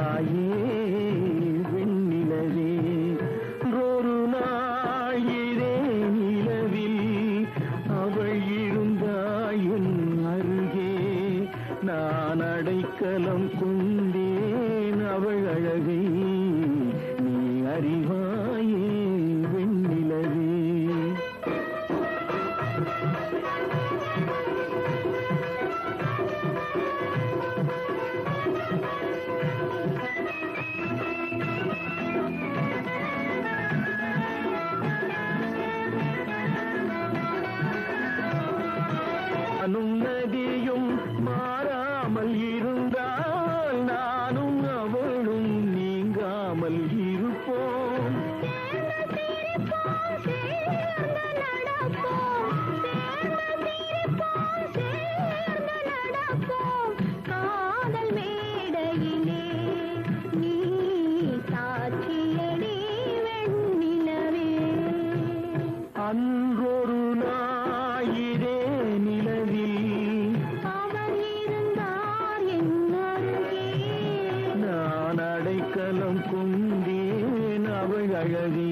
தாயே வெண்ணிலவே ஒரு நாள் இதே நிலவில் அவள் இருந்தாயின் அருகே நான் அடைக்கலம் கொண்டேன் அவள் அழகை நீ அறிவாயே வெண்ணிலவே. நானும் நதியும் மாறாமல் இருந்தால் நானும் அவளும் நீங்காமல் இருப்போம். காதல் மேடையிலே நீ சாட்சியடி வெண்ணிலவே. அன்றொரு நாயிரே நிலவில் அவர் இருந்தார் என் அருகே. நான் அடைக்கலம் கொண்டேன் அவள் அழகே